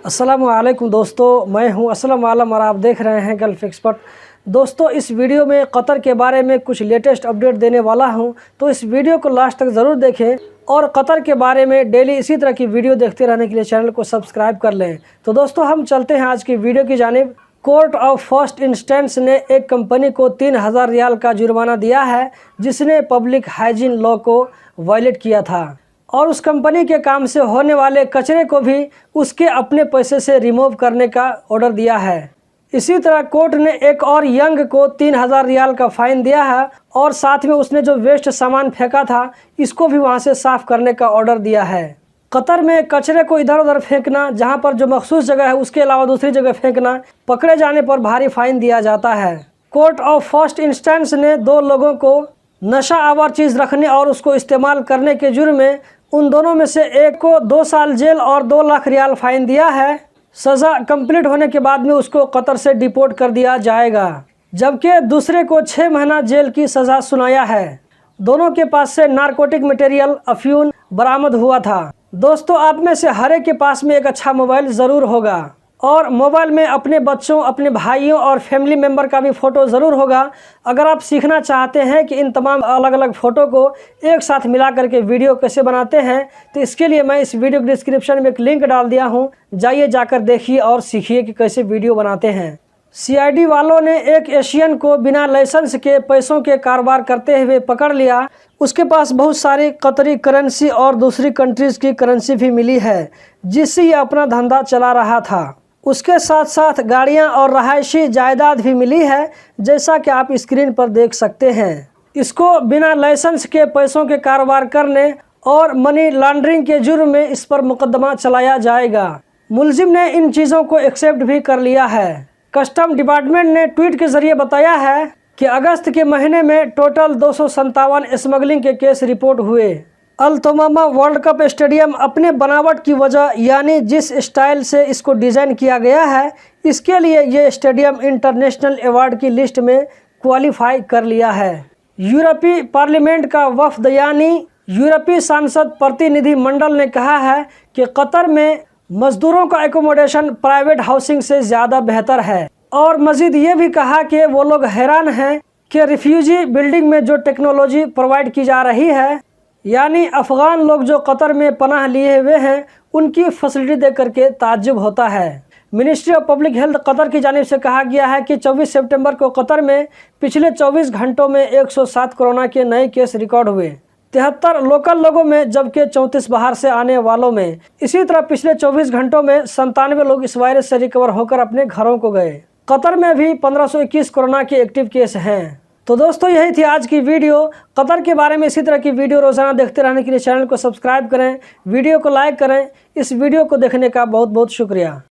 अस्सलामुअलैकुम दोस्तों, मैं हूं असलम आलम और आप देख रहे हैं गल्फ एक्सपर्ट। दोस्तों, इस वीडियो में कतर के बारे में कुछ लेटेस्ट अपडेट देने वाला हूं, तो इस वीडियो को लास्ट तक ज़रूर देखें और कतर के बारे में डेली इसी तरह की वीडियो देखते रहने के लिए चैनल को सब्सक्राइब कर लें। तो दोस्तों, हम चलते हैं आज की वीडियो की जानिब। कोर्ट ऑफ फर्स्ट इंस्टेंस ने एक कंपनी को 3000 रियाल का जुर्माना दिया है, जिसने पब्लिक हाइजीन लॉ को वायलेट किया था और उस कंपनी के काम से होने वाले कचरे को भी उसके अपने पैसे से रिमूव करने का ऑर्डर दिया है। इसी तरह कोर्ट ने एक और यंग को 3000 रियाल का फाइन दिया है और साथ में उसने जो वेस्ट सामान फेंका था इसको भी वहां से साफ करने का ऑर्डर दिया है। कतर में कचरे को इधर उधर फेंकना, जहां पर जो मखसूस जगह है उसके अलावा दूसरी जगह फेंकना, पकड़े जाने पर भारी फाइन दिया जाता है। कोर्ट ऑफ फर्स्ट इंस्टेंस ने 2 लोगों को नशा आवर चीज़ रखने और उसको इस्तेमाल करने के जुर्म में उन दोनों में से एक को 2 साल जेल और 2 लाख रियाल फाइन दिया है। सज़ा कंप्लीट होने के बाद में उसको कतर से डिपोर्ट कर दिया जाएगा, जबकि दूसरे को 6 महीना जेल की सज़ा सुनाया है। दोनों के पास से नारकोटिक मटेरियल अफ्यून बरामद हुआ था। दोस्तों, आप में से हर एक के पास में एक अच्छा मोबाइल ज़रूर होगा और मोबाइल में अपने बच्चों, अपने भाइयों और फैमिली मेम्बर का भी फ़ोटो ज़रूर होगा। अगर आप सीखना चाहते हैं कि इन तमाम अलग अलग फ़ोटो को एक साथ मिला करके वीडियो कैसे बनाते हैं, तो इसके लिए मैं इस वीडियो के डिस्क्रिप्शन में एक लिंक डाल दिया हूं, जाइए जाकर देखिए और सीखिए कि कैसे वीडियो बनाते हैं। CID वालों ने एक एशियन को बिना लाइसेंस के पैसों के कारोबार करते हुए पकड़ लिया। उसके पास बहुत सारी कतरी करेंसी और दूसरी कंट्रीज़ की करेंसी भी मिली है, जिससे ये अपना धंधा चला रहा था। उसके साथ साथ गाड़ियां और रहायशी जायदाद भी मिली है, जैसा कि आप स्क्रीन पर देख सकते हैं। इसको बिना लाइसेंस के पैसों के कारोबार करने और मनी लॉन्ड्रिंग के जुर्म में इस पर मुकदमा चलाया जाएगा। मुलजिम ने इन चीज़ों को एक्सेप्ट भी कर लिया है। कस्टम डिपार्टमेंट ने ट्वीट के जरिए बताया है कि अगस्त के महीने में टोटल 257 स्मगलिंग के केस रिपोर्ट हुए। अल तमामा वर्ल्ड कप स्टेडियम अपने बनावट की वजह, यानी जिस स्टाइल से इसको डिज़ाइन किया गया है, इसके लिए ये स्टेडियम इंटरनेशनल अवार्ड की लिस्ट में क्वालिफाई कर लिया है। यूरोपीय पार्लियामेंट का वफ्द यानी यूरोपीय सांसद प्रतिनिधि मंडल ने कहा है कि कतर में मजदूरों का एकोमोडेशन प्राइवेट हाउसिंग से ज़्यादा बेहतर है और मजीद ये भी कहा कि वो लोग हैरान हैं कि रिफ्यूजी बिल्डिंग में जो टेक्नोलॉजी प्रोवाइड की जा रही है, यानी अफ़गान लोग जो कतर में पनाह लिए हुए हैं, उनकी फैसिलिटी देख करके ताज्जुब होता है। Ministry of public health Qatar की जानिब से कहा गया है कि 24 सितंबर को कतर में पिछले 24 घंटों में 107 कोरोना के नए केस रिकॉर्ड हुए, 73 लोकल लोगों में, जबकि 34 बाहर से आने वालों में। इसी तरह पिछले 24 घंटों में 97 लोग इस वायरस से रिकवर होकर अपने घरों को गए। कतर में भी 1521 कोरोना के एक्टिव केस हैं। तो दोस्तों, यही थी आज की वीडियो। कतर के बारे में इसी तरह की वीडियो रोज़ाना देखते रहने के लिए चैनल को सब्सक्राइब करें, वीडियो को लाइक करें। इस वीडियो को देखने का बहुत बहुत शुक्रिया।